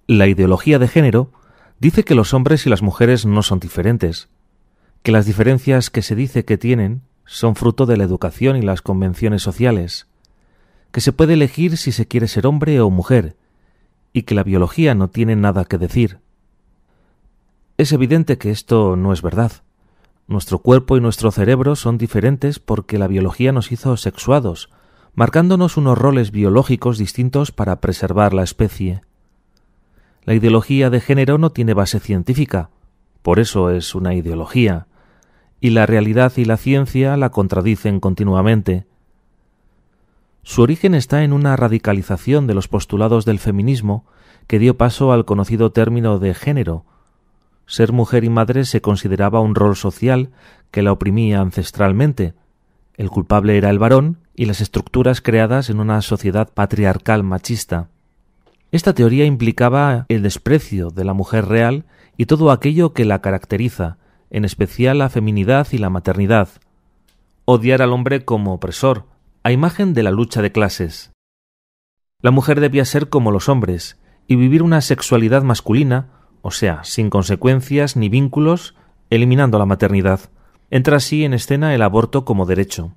La ideología de género dice que los hombres y las mujeres no son diferentes, que las diferencias que se dice que tienen son fruto de la educación y las convenciones sociales, que se puede elegir si se quiere ser hombre o mujer, y que la biología no tiene nada que decir. Es evidente que esto no es verdad. Nuestro cuerpo y nuestro cerebro son diferentes porque la biología nos hizo sexuados, marcándonos unos roles biológicos distintos para preservar la especie. La ideología de género no tiene base científica, por eso es una ideología, y la realidad y la ciencia la contradicen continuamente. Su origen está en una radicalización de los postulados del feminismo que dio paso al conocido término de género. Ser mujer y madre se consideraba un rol social que la oprimía ancestralmente. El culpable era el varón y las estructuras creadas en una sociedad patriarcal machista. Esta teoría implicaba el desprecio de la mujer real y todo aquello que la caracteriza, en especial la feminidad y la maternidad. Odiar al hombre como opresor, a imagen de la lucha de clases. La mujer debía ser como los hombres y vivir una sexualidad masculina, o sea, sin consecuencias ni vínculos, eliminando la maternidad. Entra así en escena el aborto como derecho.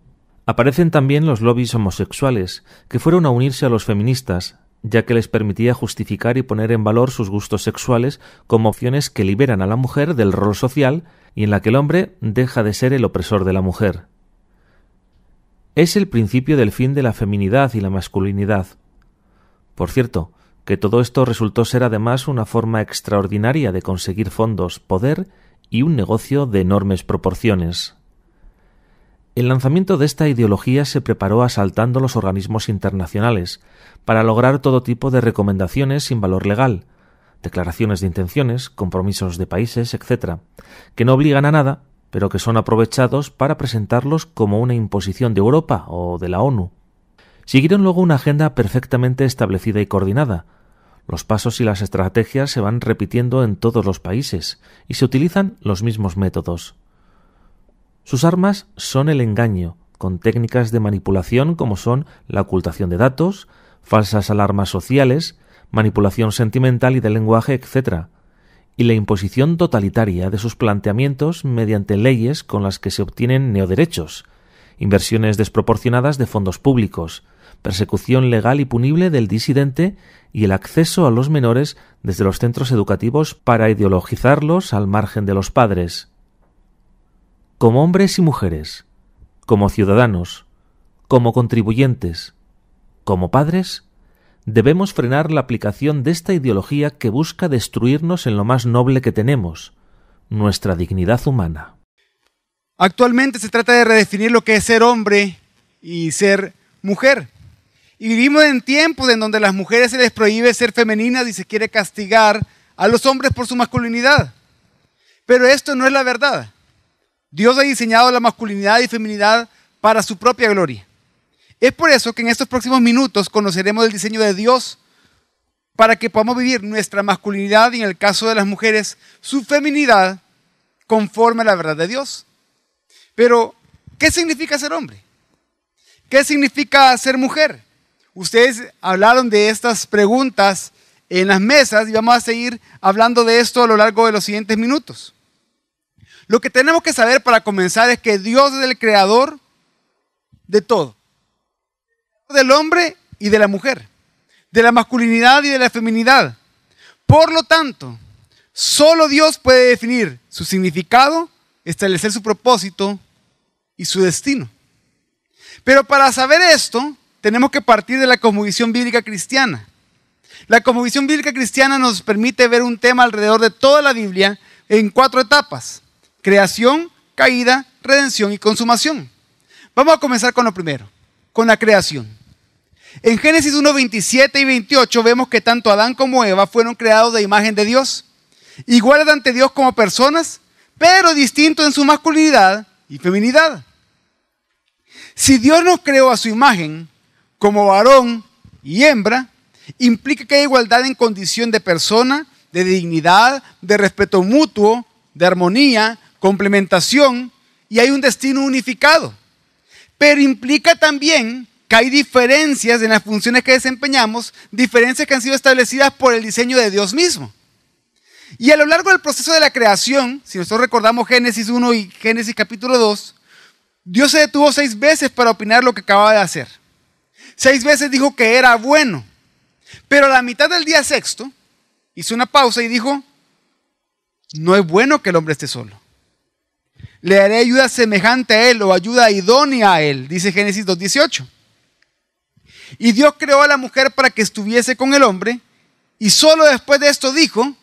Aparecen también los lobbies homosexuales, que fueron a unirse a los feministas, ya que les permitía justificar y poner en valor sus gustos sexuales como opciones que liberan a la mujer del rol social y en la que el hombre deja de ser el opresor de la mujer. Es el principio del fin de la feminidad y la masculinidad. Por cierto, que todo esto resultó ser además una forma extraordinaria de conseguir fondos, poder y un negocio de enormes proporciones. El lanzamiento de esta ideología se preparó asaltando los organismos internacionales para lograr todo tipo de recomendaciones sin valor legal, declaraciones de intenciones, compromisos de países, etc., que no obligan a nada, pero que son aprovechados para presentarlos como una imposición de Europa o de la ONU. Siguieron luego una agenda perfectamente establecida y coordinada. Los pasos y las estrategias se van repitiendo en todos los países y se utilizan los mismos métodos. Sus armas son el engaño, con técnicas de manipulación como son la ocultación de datos, falsas alarmas sociales, manipulación sentimental y de lenguaje, etc., y la imposición totalitaria de sus planteamientos mediante leyes con las que se obtienen neoderechos, inversiones desproporcionadas de fondos públicos, persecución legal y punible del disidente y el acceso a los menores desde los centros educativos para ideologizarlos al margen de los padres. Como hombres y mujeres, como ciudadanos, como contribuyentes, como padres, debemos frenar la aplicación de esta ideología que busca destruirnos en lo más noble que tenemos, nuestra dignidad humana. Actualmente se trata de redefinir lo que es ser hombre y ser mujer. Y vivimos en tiempos en donde a las mujeres se les prohíbe ser femeninas y se quiere castigar a los hombres por su masculinidad. Pero esto no es la verdad. Dios ha diseñado la masculinidad y feminidad para su propia gloria. Es por eso que en estos próximos minutos conoceremos el diseño de Dios para que podamos vivir nuestra masculinidad y, en el caso de las mujeres, su feminidad conforme a la verdad de Dios. Pero, ¿qué significa ser hombre? ¿Qué significa ser mujer? Ustedes hablaron de estas preguntas en las mesas y vamos a seguir hablando de esto a lo largo de los siguientes minutos. Lo que tenemos que saber para comenzar es que Dios es el creador de todo. Del hombre y de la mujer, de la masculinidad y de la feminidad. Por lo tanto, solo Dios puede definir su significado, establecer su propósito y su destino. Pero para saber esto, tenemos que partir de la cosmovisión bíblica cristiana. La cosmovisión bíblica cristiana nos permite ver un tema alrededor de toda la Biblia en 4 etapas: creación, caída, redención y consumación. Vamos a comenzar con lo primero, con la creación. En Génesis 1, 27 y 28 vemos que tanto Adán como Eva fueron creados de imagen de Dios, iguales ante Dios como personas, pero distintos en su masculinidad y feminidad. Si Dios nos creó a su imagen como varón y hembra, implica que hay igualdad en condición de persona, de dignidad, de respeto mutuo, de armonía, complementación, y hay un destino unificado. Pero implica también que hay diferencias en las funciones que desempeñamos, diferencias que han sido establecidas por el diseño de Dios mismo. Y a lo largo del proceso de la creación, si nosotros recordamos Génesis 1 y Génesis capítulo 2, Dios se detuvo 6 veces para opinar lo que acababa de hacer. 6 veces dijo que era bueno. Pero a la mitad del día sexto, hizo una pausa y dijo, no es bueno que el hombre esté solo. Le daré ayuda semejante a él o ayuda idónea a él, dice Génesis 2:18. Y Dios creó a la mujer para que estuviese con el hombre, y solo después de esto dijo,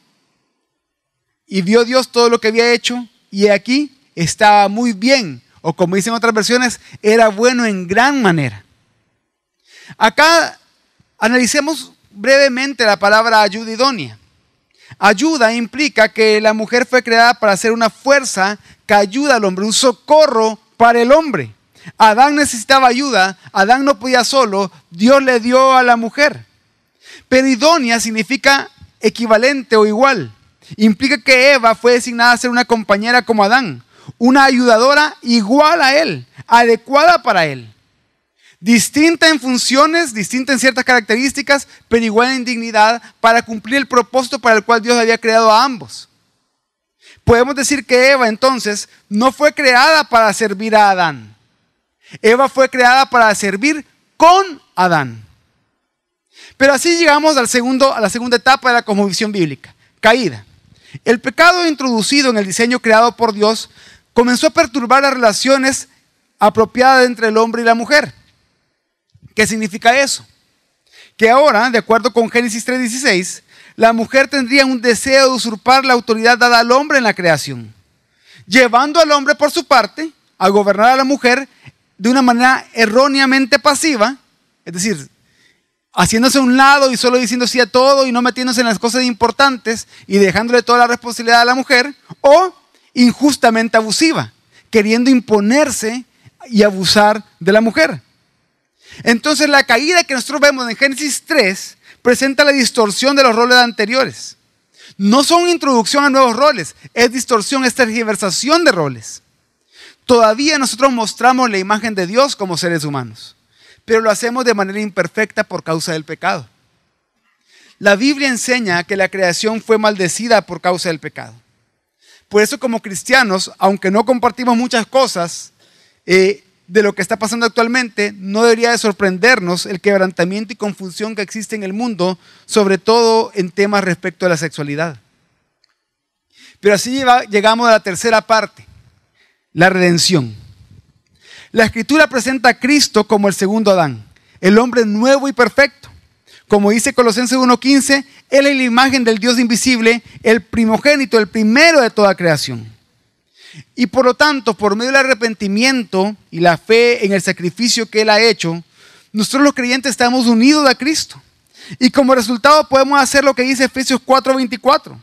y vio Dios todo lo que había hecho, y aquí estaba muy bien, o como dicen otras versiones, era bueno en gran manera. Acá analicemos brevemente la palabra ayuda idónea. Ayuda implica que la mujer fue creada para ser una fuerza que ayuda al hombre, un socorro para el hombre. Adán necesitaba ayuda, Adán no podía solo, Dios le dio a la mujer. Pero idónea significa equivalente o igual. Implica que Eva fue designada a ser una compañera como Adán, una ayudadora igual a él, adecuada para él. Distinta en funciones, distinta en ciertas características, pero igual en dignidad para cumplir el propósito para el cual Dios había creado a ambos. Podemos decir que Eva entonces no fue creada para servir a Adán. Eva fue creada para servir con Adán. Pero así llegamos a la segunda etapa de la cosmovisión bíblica, caída. El pecado introducido en el diseño creado por Dios comenzó a perturbar las relaciones apropiadas entre el hombre y la mujer. ¿Qué significa eso? Que ahora, de acuerdo con Génesis 3:16, la mujer tendría un deseo de usurpar la autoridad dada al hombre en la creación, llevando al hombre por su parte a gobernar a la mujer de una manera erróneamente pasiva, es decir, haciéndose a un lado y solo diciendo sí a todo y no metiéndose en las cosas importantes y dejándole toda la responsabilidad a la mujer, o injustamente abusiva, queriendo imponerse y abusar de la mujer. Entonces la caída que nosotros vemos en Génesis 3 presenta la distorsión de los roles anteriores. No son introducción a nuevos roles, es distorsión, es tergiversación de roles. Todavía nosotros mostramos la imagen de Dios como seres humanos, pero lo hacemos de manera imperfecta por causa del pecado. La Biblia enseña que la creación fue maldecida por causa del pecado. Por eso como cristianos, aunque no compartimos muchas cosas de lo que está pasando actualmente, no debería de sorprendernos el quebrantamiento y confusión que existe en el mundo, sobre todo en temas respecto a la sexualidad. Pero así llegamos a la tercera parte, la redención. La Escritura presenta a Cristo como el segundo Adán, el hombre nuevo y perfecto. Como dice Colosenses 1:15, Él es la imagen del Dios invisible, el primogénito, el primero de toda creación. Y por lo tanto, por medio del arrepentimiento y la fe en el sacrificio que Él ha hecho, nosotros los creyentes estamos unidos a Cristo. Y como resultado podemos hacer lo que dice Efesios 4:24.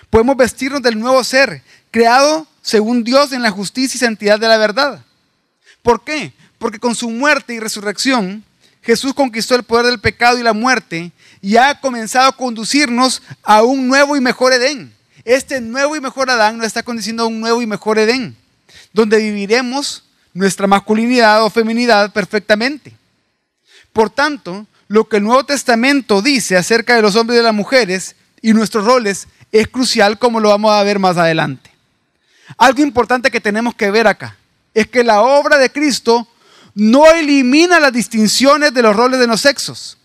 Podemos vestirnos del nuevo ser, creado según Dios en la justicia y santidad de la verdad. ¿Por qué? Porque con su muerte y resurrección, Jesús conquistó el poder del pecado y la muerte y ha comenzado a conducirnos a un nuevo y mejor Edén. Este nuevo y mejor Adán nos está conduciendo a un nuevo y mejor Edén, donde viviremos nuestra masculinidad o feminidad perfectamente. Por tanto, lo que el Nuevo Testamento dice acerca de los hombres y de las mujeres y nuestros roles es crucial, como lo vamos a ver más adelante. Algo importante que tenemos que ver acá es que la obra de Cristo no elimina las distinciones de los roles de los sexos,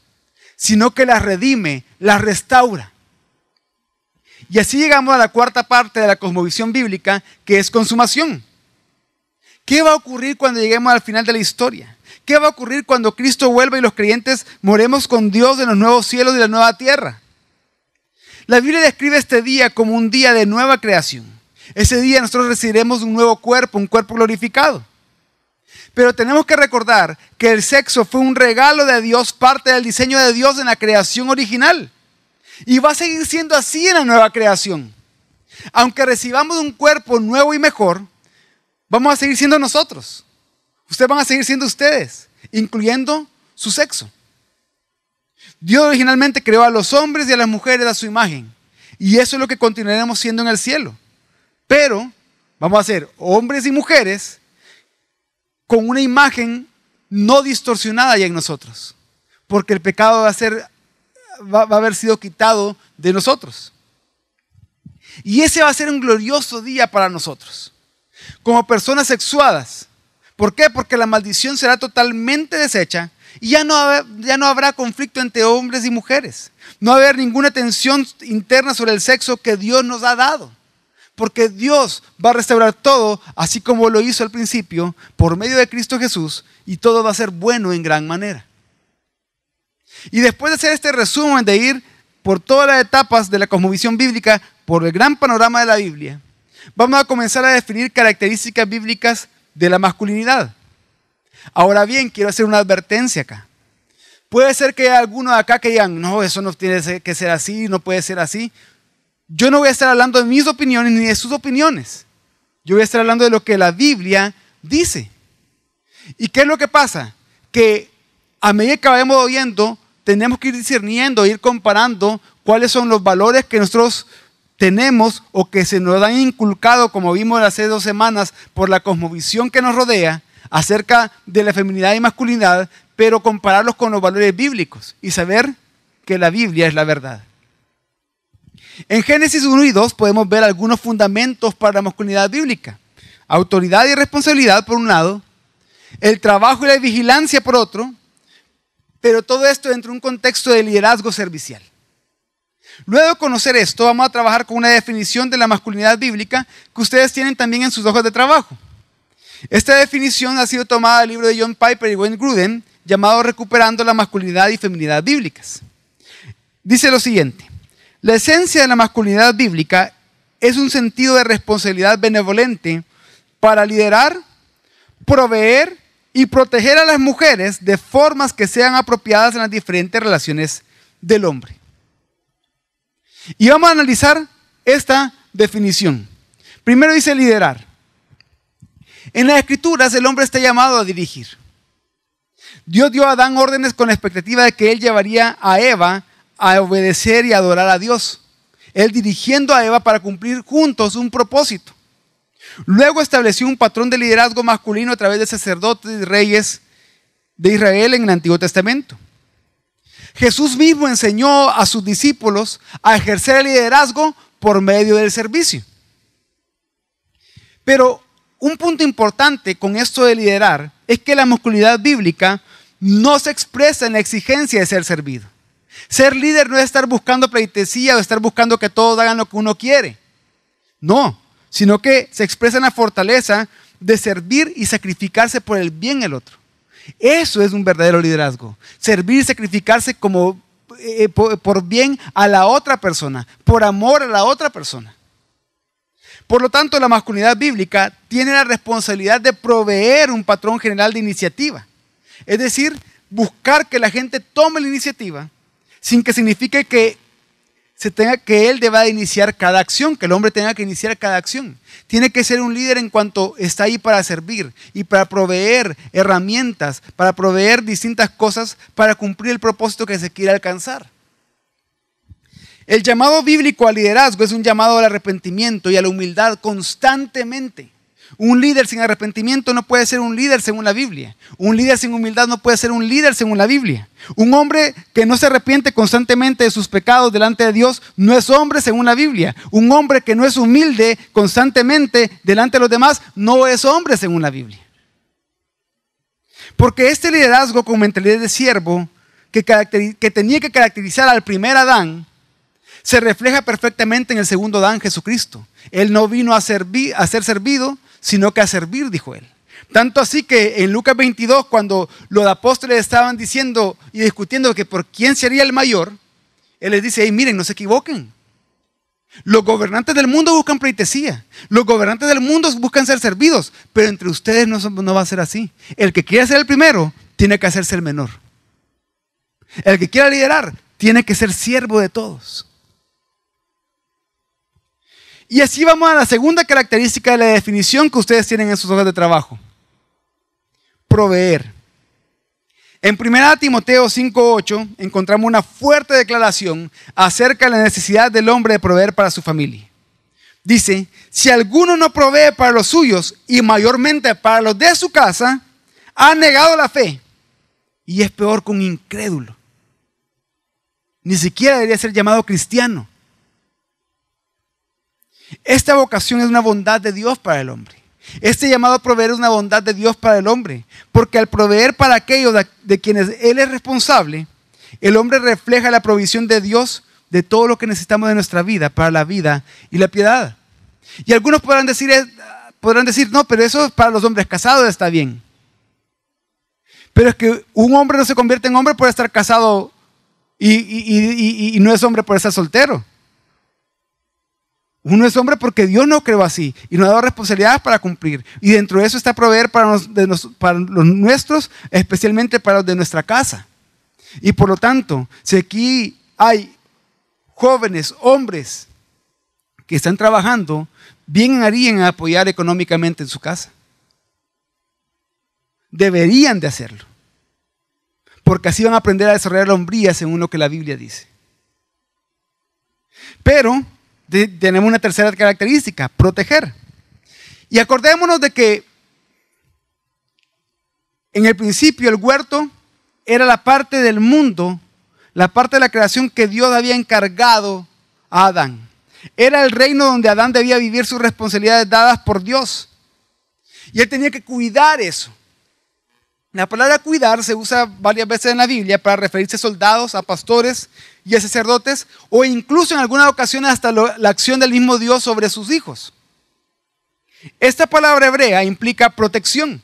sino que las redime, las restaura. Y así llegamos a la cuarta parte de la cosmovisión bíblica, que es consumación. ¿Qué va a ocurrir cuando lleguemos al final de la historia? ¿Qué va a ocurrir cuando Cristo vuelva y los creyentes moremos con Dios en los nuevos cielos y la nueva tierra? La Biblia describe este día como un día de nueva creación. Ese día nosotros recibiremos un nuevo cuerpo, un cuerpo glorificado. Pero tenemos que recordar que el sexo fue un regalo de Dios, parte del diseño de Dios en la creación original. Y va a seguir siendo así en la nueva creación. Aunque recibamos un cuerpo nuevo y mejor, vamos a seguir siendo nosotros. Ustedes van a seguir siendo ustedes, incluyendo su sexo. Dios originalmente creó a los hombres y a las mujeres a su imagen. Y eso es lo que continuaremos siendo en el cielo. Pero vamos a ser hombres y mujeres con una imagen no distorsionada ya en nosotros, porque el pecado va a haber sido quitado de nosotros. Y ese va a ser un glorioso día para nosotros, como personas sexuadas. ¿Por qué? Porque la maldición será totalmente deshecha y ya no habrá conflicto entre hombres y mujeres. No va a haber ninguna tensión interna sobre el sexo que Dios nos ha dado. Porque Dios va a restaurar todo, así como lo hizo al principio, por medio de Cristo Jesús, y todo va a ser bueno en gran manera. Y después de hacer este resumen, de ir por todas las etapas de la cosmovisión bíblica, por el gran panorama de la Biblia, vamos a comenzar a definir características bíblicas de la masculinidad. Ahora bien, quiero hacer una advertencia acá. Puede ser que haya algunos acá que digan, no, eso no tiene que ser así, no puede ser así. Yo no voy a estar hablando de mis opiniones ni de sus opiniones. Yo voy a estar hablando de lo que la Biblia dice. ¿Y qué es lo que pasa? Que a medida que vayamos oyendo, tenemos que ir discerniendo, ir comparando cuáles son los valores que nosotros tenemos o que se nos han inculcado, como vimos hace 2 semanas, por la cosmovisión que nos rodea acerca de la feminidad y masculinidad, pero compararlos con los valores bíblicos y saber que la Biblia es la verdad. En Génesis 1 y 2 podemos ver algunos fundamentos para la masculinidad bíblica. Autoridad y responsabilidad por un lado, el trabajo y la vigilancia por otro, pero todo esto dentro de un contexto de liderazgo servicial. Luego de conocer esto, vamos a trabajar con una definición de la masculinidad bíblica que ustedes tienen también en sus hojas de trabajo. Esta definición ha sido tomada del libro de John Piper y Wayne Grudem, llamado Recuperando la masculinidad y feminidad bíblicas. Dice lo siguiente: la esencia de la masculinidad bíblica es un sentido de responsabilidad benevolente para liderar, proveer y proteger a las mujeres de formas que sean apropiadas en las diferentes relaciones del hombre. Y vamos a analizar esta definición. Primero dice liderar. En las Escrituras el hombre está llamado a dirigir. Dios dio a Adán órdenes con la expectativa de que él llevaría a Eva a obedecer y adorar a Dios. Él dirigiendo a Eva para cumplir juntos un propósito. Luego estableció un patrón de liderazgo masculino a través de sacerdotes y reyes de Israel en el Antiguo Testamento. Jesús mismo enseñó a sus discípulos a ejercer el liderazgo por medio del servicio. Pero un punto importante con esto de liderar es que la masculinidad bíblica no se expresa en la exigencia de ser servido. Ser líder no es estar buscando pleitesía o estar buscando que todos hagan lo que uno quiere. No, sino que se expresa en la fortaleza de servir y sacrificarse por el bien del otro. Eso es un verdadero liderazgo. Servir y sacrificarse por bien a la otra persona, por amor a la otra persona. Por lo tanto, la masculinidad bíblica tiene la responsabilidad de proveer un patrón general de iniciativa. Es decir, buscar que la gente tome la iniciativa sin que signifique que él deba iniciar cada acción, que el hombre tenga que iniciar cada acción. Tiene que ser un líder en cuanto está ahí para servir y para proveer herramientas, para proveer distintas cosas para cumplir el propósito que se quiere alcanzar. El llamado bíblico al liderazgo es un llamado al arrepentimiento y a la humildad constantemente. Un líder sin arrepentimiento no puede ser un líder según la Biblia. Un líder sin humildad no puede ser un líder según la Biblia. Un hombre que no se arrepiente constantemente de sus pecados delante de Dios no es hombre según la Biblia. Un hombre que no es humilde constantemente delante de los demás no es hombre según la Biblia. Porque este liderazgo con mentalidad de siervo que tenía que caracterizar al primer Adán se refleja perfectamente en el segundo Adán, Jesucristo. Él no vino a ser servido, sino que a servir, dijo él. Tanto así que en Lucas 22, cuando los apóstoles estaban diciendo y discutiendo que por quién sería el mayor, él les dice: hey, miren, no se equivoquen. Los gobernantes del mundo buscan pleitesía. Los gobernantes del mundo buscan ser servidos. Pero entre ustedes no va a ser así. El que quiera ser el primero, tiene que hacerse el menor. El que quiera liderar, tiene que ser siervo de todos. Y así vamos a la segunda característica de la definición que ustedes tienen en sus hojas de trabajo. Proveer. En 1 Timoteo 5:8 encontramos una fuerte declaración acerca de la necesidad del hombre de proveer para su familia. Dice: si alguno no provee para los suyos y mayormente para los de su casa, ha negado la fe Y es peor con un incrédulo. Ni siquiera debería ser llamado cristiano. Esta vocación es una bondad de Dios para el hombre. Este llamado a proveer es una bondad de Dios para el hombre. Porque al proveer para aquellos de quienes Él es responsable, el hombre refleja la provisión de Dios de todo lo que necesitamos de nuestra vida, para la vida y la piedad. Y algunos podrán decir, no, pero eso para los hombres casados está bien. Pero es que un hombre no se convierte en hombre por estar casado y no es hombre por estar soltero. Uno es hombre porque Dios nos creó así y nos ha dado responsabilidades para cumplir. Y dentro de eso está proveer para los nuestros, especialmente para los de nuestra casa. Y por lo tanto, si aquí hay jóvenes, hombres que están trabajando, bien harían en apoyar económicamente en su casa. Deberían de hacerlo. Porque así van a aprender a desarrollar la hombría según lo que la Biblia dice. Pero tenemos una tercera característica, proteger. Y acordémonos de que en el principio el huerto era la parte del mundo, la parte de la creación que Dios había encargado a Adán. Era el reino donde Adán debía vivir sus responsabilidades dadas por Dios. Y él tenía que cuidar eso. La palabra cuidar se usa varias veces en la Biblia para referirse a soldados, a pastores y a sacerdotes, o incluso en algunas ocasiones hasta la acción del mismo Dios sobre sus hijos. Esta palabra hebrea implica protección.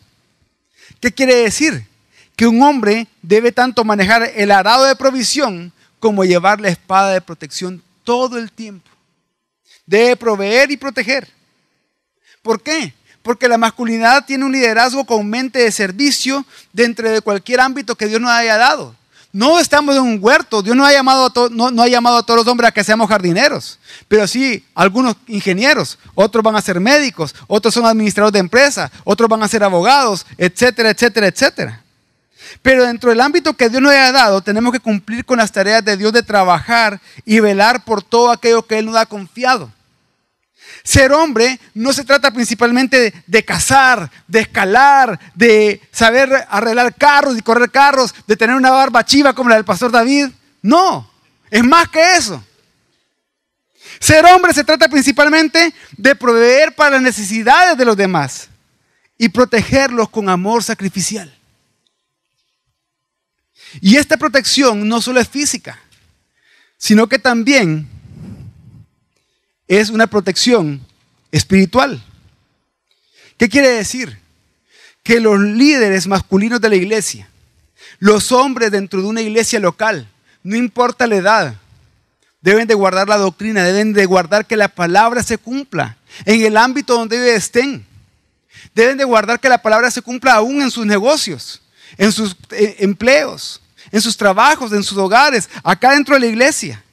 ¿Qué quiere decir? Que un hombre debe tanto manejar el arado de provisión como llevar la espada de protección todo el tiempo. Debe proveer y proteger. ¿Por qué? Porque la masculinidad tiene un liderazgo con mente de servicio dentro de cualquier ámbito que Dios nos haya dado. No estamos en un huerto. Dios no ha llamado a todos los hombres a que seamos jardineros. Pero sí, algunos ingenieros, otros van a ser médicos, otros son administradores de empresas, otros van a ser abogados, etcétera, etcétera, etcétera. Pero dentro del ámbito que Dios nos haya dado, tenemos que cumplir con las tareas de Dios de trabajar y velar por todo aquello que Él nos ha confiado. Ser hombre no se trata principalmente de cazar, de escalar, de saber arreglar carros y correr carros, de tener una barba chiva como la del pastor David. No, es más que eso. Ser hombre se trata principalmente de proveer para las necesidades de los demás y protegerlos con amor sacrificial. Y esta protección no solo es física, sino que también es una protección espiritual. ¿Qué quiere decir? Que los líderes masculinos de la iglesia, los hombres dentro de una iglesia local, no importa la edad, deben de guardar la doctrina, deben de guardar que la palabra se cumpla en el ámbito donde ellos estén. Deben de guardar que la palabra se cumpla aún en sus negocios, en sus empleos, en sus trabajos, en sus hogares, acá dentro de la iglesia.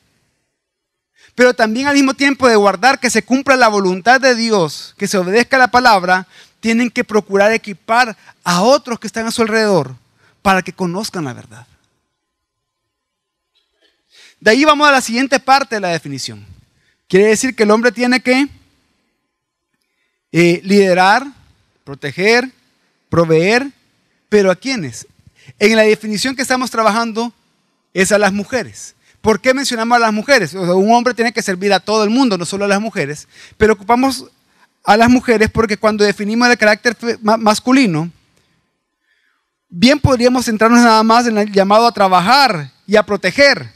Pero también al mismo tiempo de guardar que se cumpla la voluntad de Dios, que se obedezca la palabra, tienen que procurar equipar a otros que están a su alrededor para que conozcan la verdad. De ahí vamos a la siguiente parte de la definición. Quiere decir que el hombre tiene que liderar, proteger, proveer, pero ¿a quiénes? En la definición que estamos trabajando es a las mujeres. ¿Por qué mencionamos a las mujeres? O sea, un hombre tiene que servir a todo el mundo, no solo a las mujeres, pero ocupamos a las mujeres porque cuando definimos el carácter masculino, bien podríamos centrarnos nada más en el llamado a trabajar y a proteger,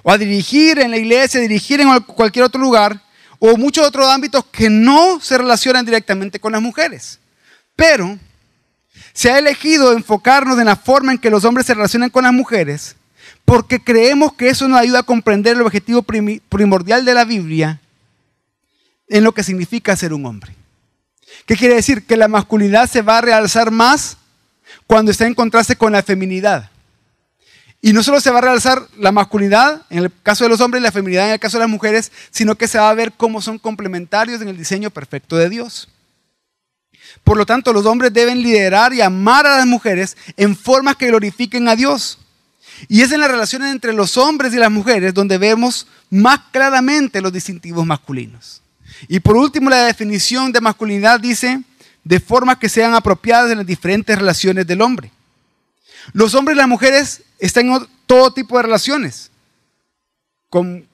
o a dirigir en la iglesia, dirigir en cualquier otro lugar, o muchos otros ámbitos que no se relacionan directamente con las mujeres. Pero se ha elegido enfocarnos en la forma en que los hombres se relacionan con las mujeres, porque creemos que eso nos ayuda a comprender el objetivo primordial de la Biblia en lo que significa ser un hombre. ¿Qué quiere decir? Que la masculinidad se va a realzar más cuando está en contraste con la feminidad. Y no solo se va a realzar la masculinidad en el caso de los hombres y la feminidad en el caso de las mujeres, sino que se va a ver cómo son complementarios en el diseño perfecto de Dios. Por lo tanto, los hombres deben liderar y amar a las mujeres en formas que glorifiquen a Dios. Y es en las relaciones entre los hombres y las mujeres donde vemos más claramente los distintivos masculinos. Y por último, la definición de masculinidad dice, de formas que sean apropiadas en las diferentes relaciones del hombre. Los hombres y las mujeres están en todo tipo de relaciones.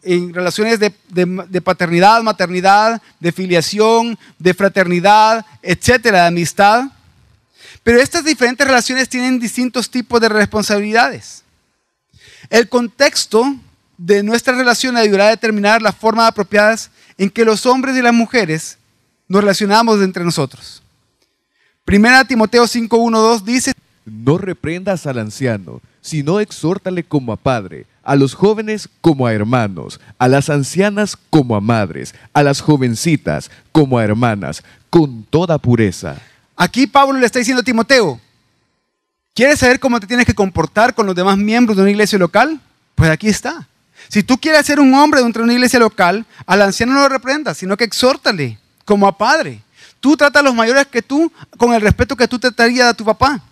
En relaciones de paternidad, maternidad, de filiación, de fraternidad, etcétera, de amistad. Pero estas diferentes relaciones tienen distintos tipos de responsabilidades. El contexto de nuestra relación ayudará a determinar las formas apropiadas en que los hombres y las mujeres nos relacionamos entre nosotros. 1 Timoteo 5:1-2 dice: No reprendas al anciano, sino exhórtale como a padre, a los jóvenes como a hermanos, a las ancianas como a madres, a las jovencitas como a hermanas, con toda pureza. Aquí Pablo le está diciendo a Timoteo: ¿quieres saber cómo te tienes que comportar con los demás miembros de una iglesia local? Pues aquí está. Si tú quieres ser un hombre dentro de una iglesia local, al anciano no lo reprendas, sino que exhórtale como a padre. Tú trata a los mayores que tú con el respeto que tú tratarías a tu papá.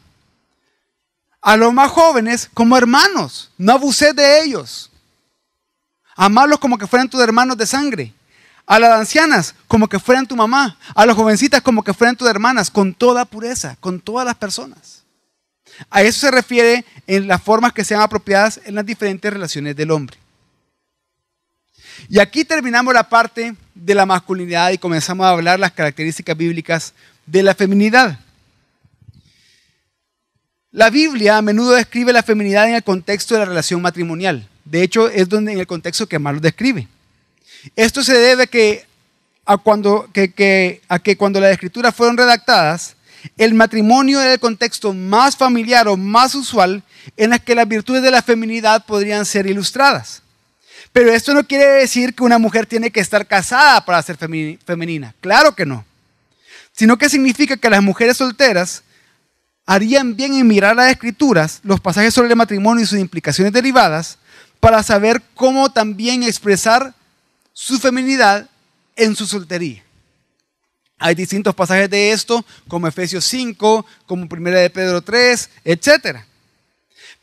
A los más jóvenes como hermanos, no abuses de ellos. Amarlos como que fueran tus hermanos de sangre. A las ancianas como que fueran tu mamá. A las jovencitas como que fueran tus hermanas, con toda pureza, con todas las personas. A eso se refiere en las formas que sean apropiadas en las diferentes relaciones del hombre. Y aquí terminamos la parte de la masculinidad y comenzamos a hablar las características bíblicas de la feminidad. La Biblia a menudo describe la feminidad en el contexto de la relación matrimonial. De hecho, es en el contexto que más lo describe. Esto se debe a que cuando las escrituras fueron redactadas, el matrimonio era el contexto más familiar o más usual en el que las virtudes de la feminidad podrían ser ilustradas. Pero esto no quiere decir que una mujer tiene que estar casada para ser femenina. Claro que no. Sino que significa que las mujeres solteras harían bien en mirar las escrituras, los pasajes sobre el matrimonio y sus implicaciones derivadas, para saber cómo también expresar su feminidad en su soltería. Hay distintos pasajes de esto, como Efesios 5, como 1 de Pedro 3, etc.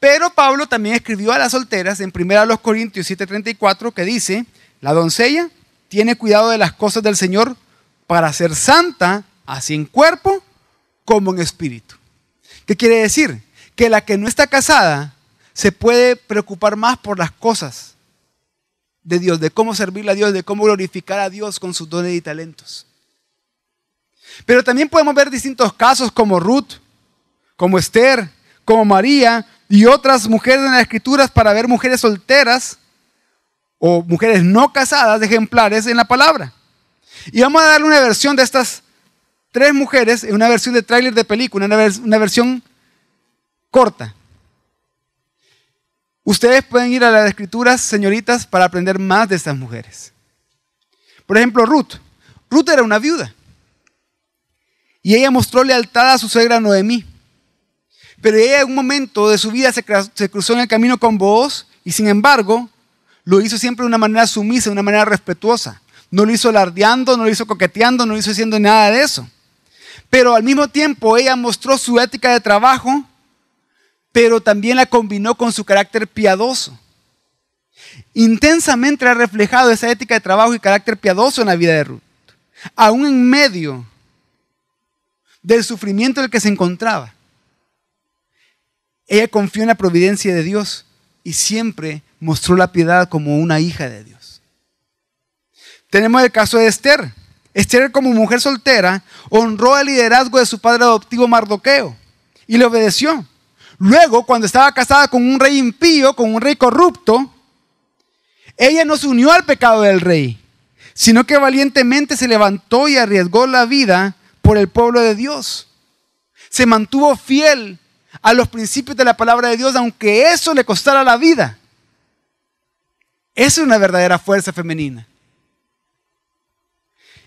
Pero Pablo también escribió a las solteras en 1 Corintios 7:34, que dice: la doncella tiene cuidado de las cosas del Señor para ser santa, así en cuerpo como en espíritu. ¿Qué quiere decir? Que la que no está casada se puede preocupar más por las cosas de Dios, de cómo servirle a Dios, de cómo glorificar a Dios con sus dones y talentos. Pero también podemos ver distintos casos como Ruth, como Esther, como María y otras mujeres en las escrituras para ver mujeres solteras o mujeres no casadas ejemplares en la palabra. Y vamos a darle una versión de estas tres mujeres, en una versión de tráiler de película, una versión corta. Ustedes pueden ir a las escrituras, señoritas, para aprender más de estas mujeres. Por ejemplo, Ruth. Ruth era una viuda. Y ella mostró lealtad a su suegra Noemí. Pero ella en un momento de su vida se cruzó en el camino con Booz y sin embargo lo hizo siempre de una manera sumisa, de una manera respetuosa. No lo hizo alardeando, no lo hizo coqueteando, no lo hizo haciendo nada de eso. Pero al mismo tiempo ella mostró su ética de trabajo, pero también la combinó con su carácter piadoso. Intensamente ha reflejado esa ética de trabajo y carácter piadoso en la vida de Ruth, aún en medio del sufrimiento en el que se encontraba. Ella confió en la providencia de Dios y siempre mostró la piedad como una hija de Dios. Tenemos el caso de Esther. Esther, como mujer soltera, honró el liderazgo de su padre adoptivo Mardoqueo y le obedeció. Luego, cuando estaba casada con un rey impío, con un rey corrupto, ella no se unió al pecado del rey, sino que valientemente se levantó y arriesgó la vida por el pueblo de Dios. Se mantuvo fiel a los principios de la palabra de Dios, aunque eso le costara la vida. Esa es una verdadera fuerza femenina.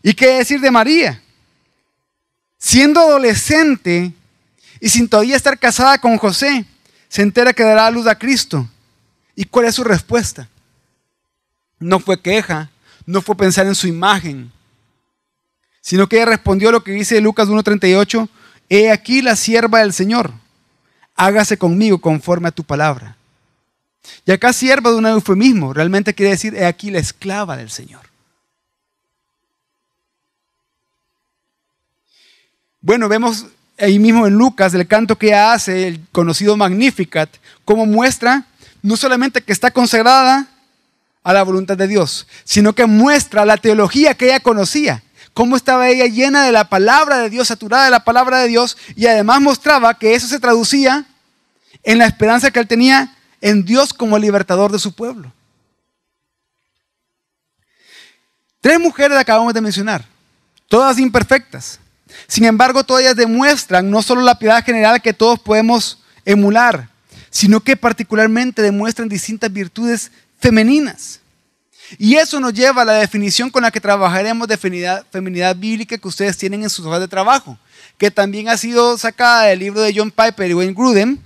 ¿Y qué decir de María? Siendo adolescente y sin todavía estar casada con José, se entera que dará a luz a Cristo. ¿Y cuál es su respuesta? No fue queja, no fue pensar en su imagen, sino que ella respondió lo que dice Lucas 1:38: he aquí la sierva del Señor, hágase conmigo conforme a tu palabra. Y acá sierva de un eufemismo, realmente quiere decir he aquí la esclava del Señor. Bueno, vemos ahí mismo en Lucas, el canto que ella hace, el conocido Magnificat, como muestra no solamente que está consagrada a la voluntad de Dios, sino que muestra la teología que ella conocía, cómo estaba ella llena de la palabra de Dios, saturada de la palabra de Dios, y además mostraba que eso se traducía en la esperanza que él tenía en Dios como libertador de su pueblo. 3 mujeres acabamos de mencionar, todas imperfectas. Sin embargo, todas ellas demuestran no solo la piedad general que todos podemos emular, sino que particularmente demuestran distintas virtudes femeninas. Y eso nos lleva a la definición con la que trabajaremos de feminidad bíblica que ustedes tienen en sus hojas de trabajo, que también ha sido sacada del libro de John Piper y Wayne Grudem,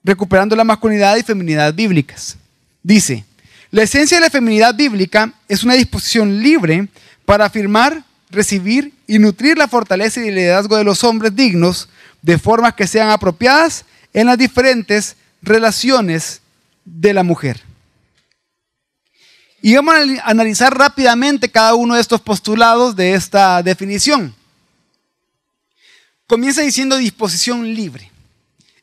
Recuperando la masculinidad y feminidad bíblicas. Dice: la esencia de la feminidad bíblica es una disposición libre para afirmar, recibir y nutrir la fortaleza y el liderazgo de los hombres dignos de formas que sean apropiadas en las diferentes relaciones de la mujer. Y vamos a analizar rápidamente cada uno de estos postulados de esta definición. Comienza diciendo disposición libre.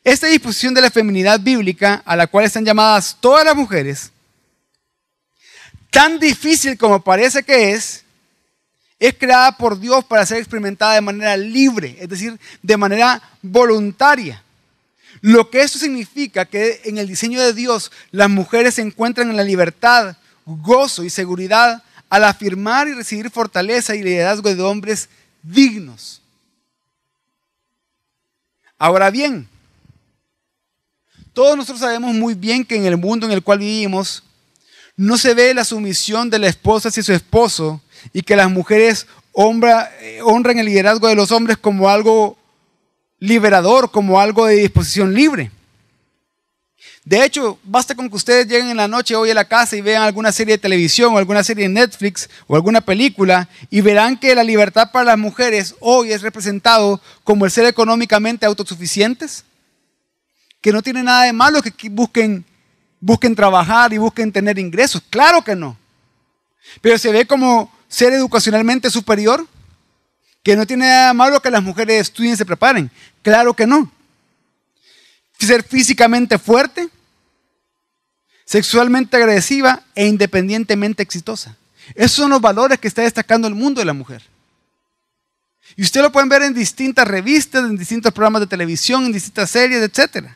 Esta disposición de la feminidad bíblica, a la cual están llamadas todas las mujeres, tan difícil como parece que es creada por Dios para ser experimentada de manera libre, es decir, de manera voluntaria. Lo que esto significa que en el diseño de Dios las mujeres se encuentran en la libertad, gozo y seguridad al afirmar y recibir fortaleza y liderazgo de hombres dignos. Ahora bien, todos nosotros sabemos muy bien que en el mundo en el cual vivimos no se ve la sumisión de la esposa hacia su esposo y que las mujeres honran el liderazgo de los hombres como algo liberador, como algo de disposición libre. De hecho, basta con que ustedes lleguen en la noche hoy a la casa y vean alguna serie de televisión o alguna serie de Netflix o alguna película y verán que la libertad para las mujeres hoy es representado como el ser económicamente autosuficientes, que no tiene nada de malo que busquen trabajar y busquen tener ingresos. Claro que no. Pero se ve como ser educacionalmente superior, que no tiene nada de malo que las mujeres estudien y se preparen. Claro que no. Ser físicamente fuerte, sexualmente agresiva e independientemente exitosa. Esos son los valores que está destacando el mundo de la mujer. Y ustedes lo pueden ver en distintas revistas, en distintos programas de televisión, en distintas series, etc.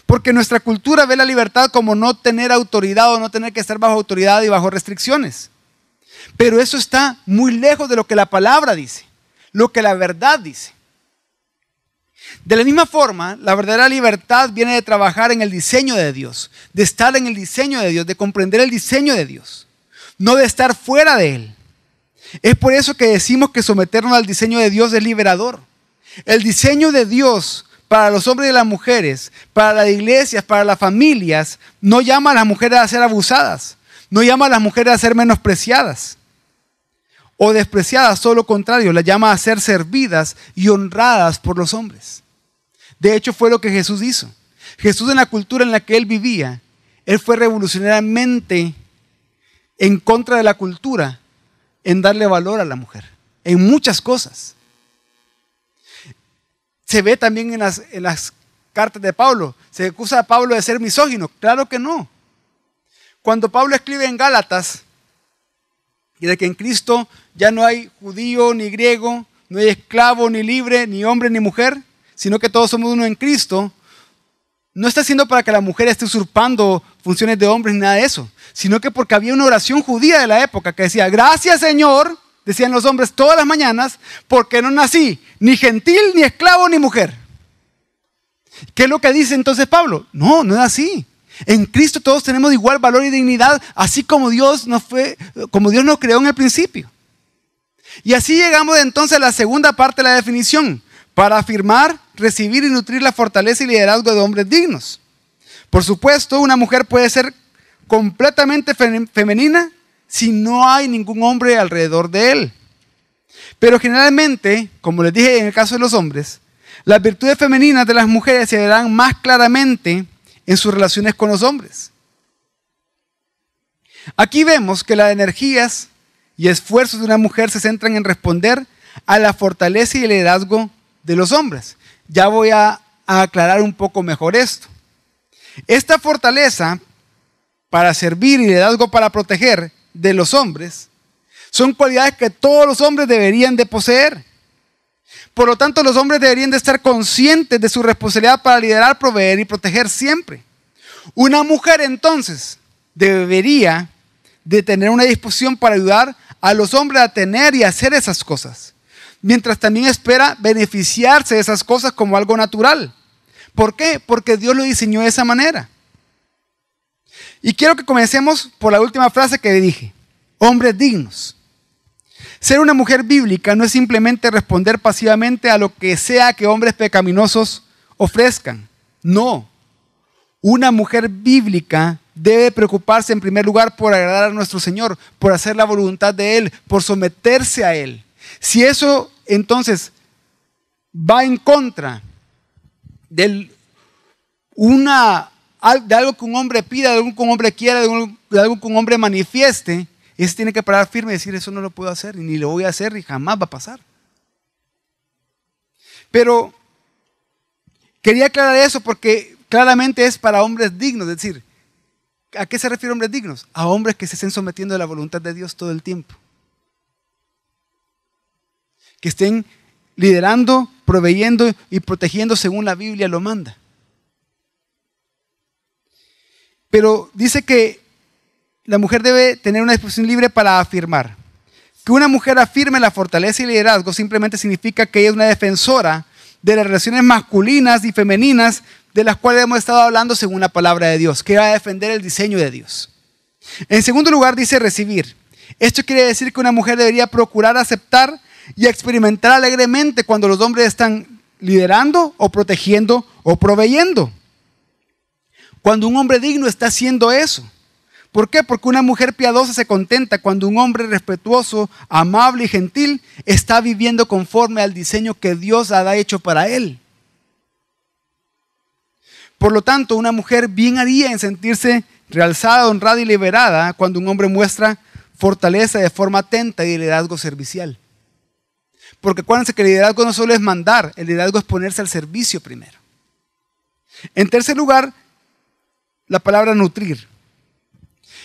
Porque nuestra cultura ve la libertad como no tener autoridad o no tener que estar bajo autoridad y bajo restricciones. Pero eso está muy lejos de lo que la palabra dice, lo que la verdad dice. De la misma forma, la verdadera libertad viene de trabajar en el diseño de Dios, de estar en el diseño de Dios, de comprender el diseño de Dios, no de estar fuera de Él. Es por eso que decimos que someternos al diseño de Dios es liberador. El diseño de Dios para los hombres y las mujeres, para las iglesias, para las familias, no llama a las mujeres a ser abusadas, no llama a las mujeres a ser menospreciadas o despreciadas, todo lo contrario, las llama a ser servidas y honradas por los hombres. De hecho, fue lo que Jesús hizo. Jesús, en la cultura en la que él vivía, él fue revolucionariamente en contra de la cultura en darle valor a la mujer, en muchas cosas. Se ve también en las cartas de Pablo. ¿Se acusa a Pablo de ser misógino? Claro que no. Cuando Pablo escribe en Gálatas, y de que en Cristo ya no hay judío ni griego, no hay esclavo ni libre, ni hombre ni mujer, sino que todos somos uno en Cristo, no está haciendo para que la mujer esté usurpando funciones de hombres ni nada de eso, sino que porque había una oración judía de la época que decía: gracias Señor, decían los hombres todas las mañanas, porque no nací ni gentil, ni esclavo, ni mujer. ¿Qué es lo que dice entonces Pablo? No, no es así. En Cristo todos tenemos igual valor y dignidad, así como Dios nos creó en el principio. Y así llegamos entonces a la segunda parte de la definición, para afirmar, recibir y nutrir la fortaleza y liderazgo de hombres dignos. Por supuesto, una mujer puede ser completamente femenina si no hay ningún hombre alrededor de él. Pero generalmente, como les dije en el caso de los hombres, las virtudes femeninas de las mujeres se verán más claramente en sus relaciones con los hombres. Aquí vemos que las energías y esfuerzos de una mujer se centran en responder a la fortaleza y el liderazgo de los hombres. Ya voy a aclarar un poco mejor esto. Esta fortaleza para servir y liderazgo para proteger de los hombres son cualidades que todos los hombres deberían de poseer. Por lo tanto, los hombres deberían de estar conscientes de su responsabilidad para liderar, proveer y proteger siempre. Una mujer entonces debería de tener una disposición para ayudar a los hombres a tener y hacer esas cosas, mientras también espera beneficiarse de esas cosas como algo natural. ¿Por qué? Porque Dios lo diseñó de esa manera. Y quiero que comencemos por la última frase que dije: hombres dignos. Ser una mujer bíblica no es simplemente responder pasivamente a lo que sea que hombres pecaminosos ofrezcan. No. Una mujer bíblica debe preocuparse en primer lugar por agradar a nuestro Señor, por hacer la voluntad de Él, por someterse a Él. Si eso entonces va en contra de algo que un hombre pida, de algo que un hombre quiera, de algo que un hombre manifieste, ese tiene que parar firme y decir: eso no lo puedo hacer, ni lo voy a hacer, y jamás va a pasar. Pero quería aclarar eso porque claramente es para hombres dignos. Es decir, ¿a qué se refiere hombres dignos? A hombres que se estén sometiendo a la voluntad de Dios todo el tiempo. Que estén liderando, proveyendo y protegiendo según la Biblia lo manda. Pero dice que la mujer debe tener una disposición libre para afirmar. Que una mujer afirme la fortaleza y liderazgo simplemente significa que ella es una defensora de las relaciones masculinas y femeninas de las cuales hemos estado hablando según la palabra de Dios, que va a defender el diseño de Dios. En segundo lugar dice recibir. Esto quiere decir que una mujer debería procurar aceptar y experimentar alegremente cuando los hombres están liderando o protegiendo o proveyendo. Cuando un hombre digno está haciendo eso. ¿Por qué? Porque una mujer piadosa se contenta cuando un hombre respetuoso, amable y gentil está viviendo conforme al diseño que Dios ha hecho para él. Por lo tanto, una mujer bien haría en sentirse realzada, honrada y liberada cuando un hombre muestra fortaleza de forma atenta y liderazgo servicial. Porque acuérdense que el liderazgo no solo es mandar, el liderazgo es ponerse al servicio primero. En tercer lugar, la palabra nutrir.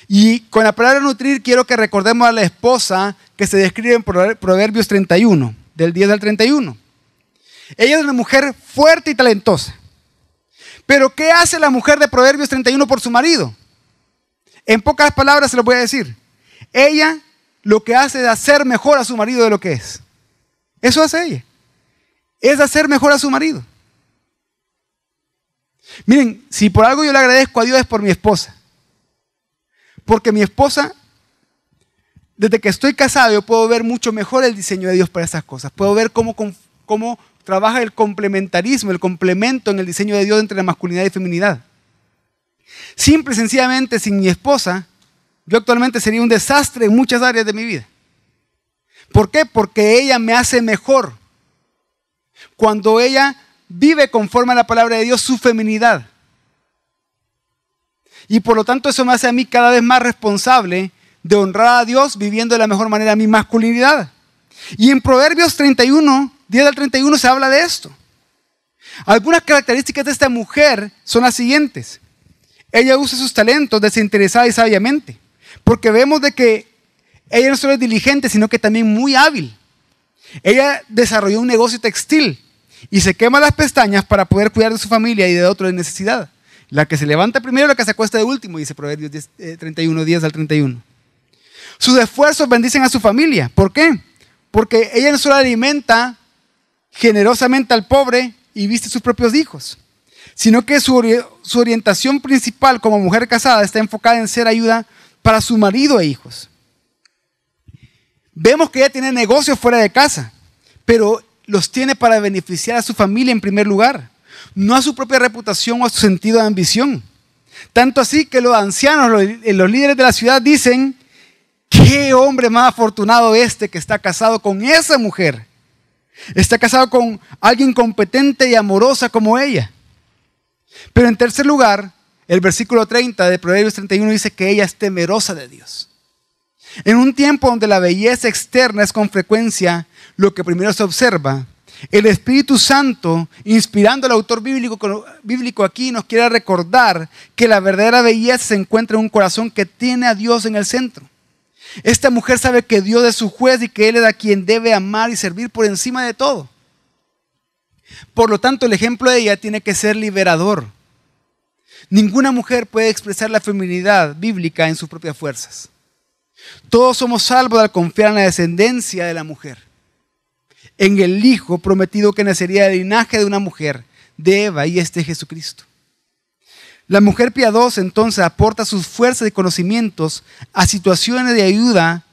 Y con la palabra nutrir quiero que recordemos a la esposa que se describe en Proverbios 31, del 10 al 31. Ella es una mujer fuerte y talentosa. Pero ¿qué hace la mujer de Proverbios 31 por su marido? En pocas palabras se lo voy a decir. Ella lo que hace es hacer mejor a su marido de lo que es. Eso hace ella. Es hacer mejor a su marido. Miren, si por algo yo le agradezco a Dios es por mi esposa. Porque mi esposa, desde que estoy casado, yo puedo ver mucho mejor el diseño de Dios para esas cosas. Puedo ver cómo trabaja el complementarismo, el complemento en el diseño de Dios entre la masculinidad y feminidad. Simple y sencillamente, sin mi esposa, yo actualmente sería un desastre en muchas áreas de mi vida. ¿Por qué? Porque ella me hace mejor. Cuando ella vive conforme a la palabra de Dios su feminidad. Y por lo tanto eso me hace a mí cada vez más responsable de honrar a Dios viviendo de la mejor manera mi masculinidad. Y en Proverbios 31, 10 al 31 se habla de esto. Algunas características de esta mujer son las siguientes. Ella usa sus talentos desinteresada y sabiamente. Porque vemos de que ella no solo es diligente, sino que también muy hábil. Ella desarrolló un negocio textil y se quema las pestañas para poder cuidar de su familia y de otro en necesidad. La que se levanta primero, la que se acuesta de último, dice Proverbios 31, 10 al 31. Sus esfuerzos bendicen a su familia. ¿Por qué? Porque ella no solo alimenta generosamente al pobre y viste a sus propios hijos, sino que su orientación principal como mujer casada está enfocada en ser ayuda para su marido e hijos. Vemos que ella tiene negocios fuera de casa, pero los tiene para beneficiar a su familia en primer lugar, no a su propia reputación o a su sentido de ambición. Tanto así que los ancianos, los líderes de la ciudad dicen: ¿qué hombre más afortunado este que está casado con esa mujer? Está casado con alguien competente y amorosa como ella. Pero en tercer lugar, el versículo 30 de Proverbios 31 dice que ella es temerosa de Dios. En un tiempo donde la belleza externa es con frecuencia lo que primero se observa, El Espíritu Santo, inspirando al autor bíblico aquí, nos quiere recordar que la verdadera belleza se encuentra en un corazón que tiene a Dios en el centro. Esta mujer sabe que Dios es su juez y que Él es a quien debe amar y servir por encima de todo. Por lo tanto, el ejemplo de ella tiene que ser liberador. Ninguna mujer puede expresar la feminidad bíblica en sus propias fuerzas. Todos somos salvos al confiar en la descendencia de la mujer, en el Hijo prometido que nacería del linaje de una mujer, de Eva, y este es Jesucristo. La mujer piadosa entonces aporta sus fuerzas y conocimientos a situaciones de ayuda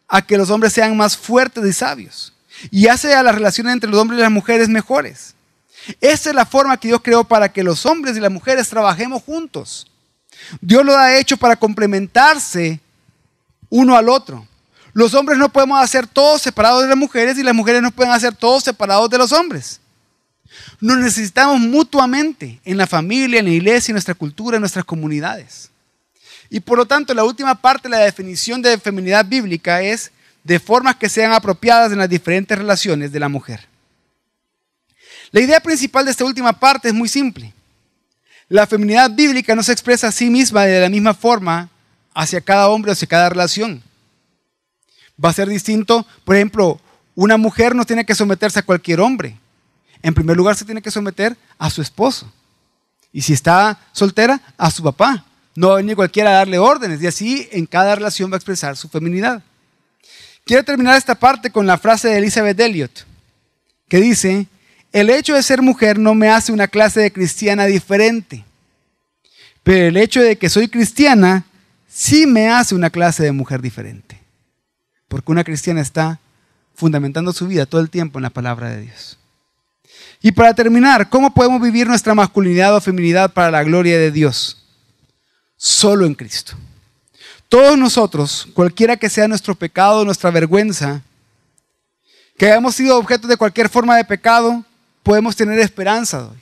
a que los hombres sean más fuertes y sabios, y hace a las relaciones entre los hombres y las mujeres mejores. Esa es la forma que Dios creó para que los hombres y las mujeres trabajemos juntos. Dios lo ha hecho para complementarse uno al otro. Los hombres no podemos hacer todo separados de las mujeres y las mujeres no pueden hacer todo separados de los hombres. Nos necesitamos mutuamente en la familia, en la iglesia, en nuestra cultura, en nuestras comunidades. Y por lo tanto, la última parte de la definición de feminidad bíblica es de formas que sean apropiadas en las diferentes relaciones de la mujer. La idea principal de esta última parte es muy simple. La feminidad bíblica no se expresa a sí misma de la misma forma hacia cada hombre o hacia cada relación. Va a ser distinto, por ejemplo, una mujer no tiene que someterse a cualquier hombre. En primer lugar, se tiene que someter a su esposo. Y si está soltera, a su papá. No va a venir cualquiera a darle órdenes. Y así en cada relación va a expresar su feminidad. Quiero terminar esta parte con la frase de Elizabeth Elliot, que dice: el hecho de ser mujer no me hace una clase de cristiana diferente, pero el hecho de que soy cristiana sí me hace una clase de mujer diferente. Porque una cristiana está fundamentando su vida todo el tiempo en la palabra de Dios. Y para terminar, ¿cómo podemos vivir nuestra masculinidad o feminidad para la gloria de Dios? Solo en Cristo. Todos nosotros, cualquiera que sea nuestro pecado, nuestra vergüenza, que hayamos sido objeto de cualquier forma de pecado, podemos tener esperanza hoy.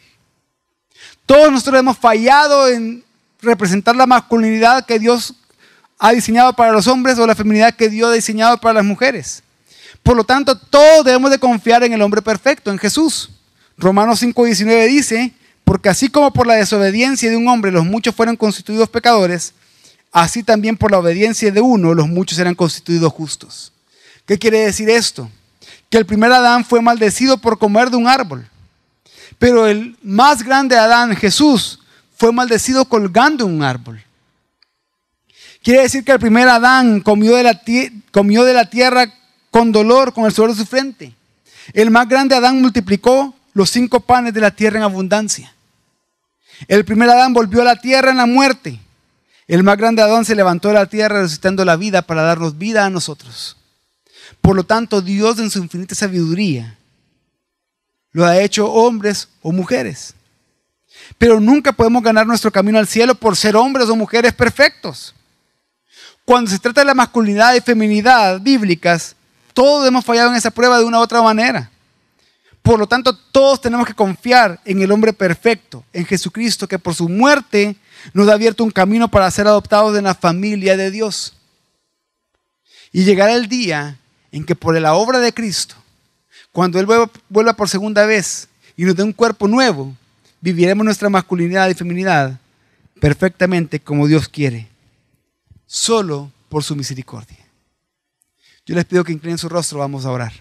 Todos nosotros hemos fallado en representar la masculinidad que Dios ha diseñado para los hombres o la feminidad que Dios ha diseñado para las mujeres. Por lo tanto, todos debemos de confiar en el hombre perfecto, en Jesús. Romanos 5:19 dice: porque así como por la desobediencia de un hombre los muchos fueron constituidos pecadores, así también por la obediencia de uno los muchos serán constituidos justos. ¿Qué quiere decir esto? Que el primer Adán fue maldecido por comer de un árbol, pero el más grande Adán, Jesús, fue maldecido colgando en un árbol. Quiere decir que el primer Adán comió de la tierra con dolor, con el sudor de su frente. El más grande Adán multiplicó los 5 panes de la tierra en abundancia. El primer Adán volvió a la tierra en la muerte. El más grande Adán se levantó de la tierra resucitando la vida para darnos vida a nosotros. Por lo tanto, Dios en su infinita sabiduría lo ha hecho hombres o mujeres. Pero nunca podemos ganar nuestro camino al cielo por ser hombres o mujeres perfectos. Cuando se trata de la masculinidad y feminidad bíblicas, todos hemos fallado en esa prueba de una u otra manera. Por lo tanto, todos tenemos que confiar en el hombre perfecto, en Jesucristo, que por su muerte nos ha abierto un camino para ser adoptados en la familia de Dios. Y llegará el día en que por la obra de Cristo, cuando Él vuelva por segunda vez y nos dé un cuerpo nuevo, viviremos nuestra masculinidad y feminidad perfectamente como Dios quiere, solo por su misericordia. Yo les pido que inclinen su rostro, vamos a orar.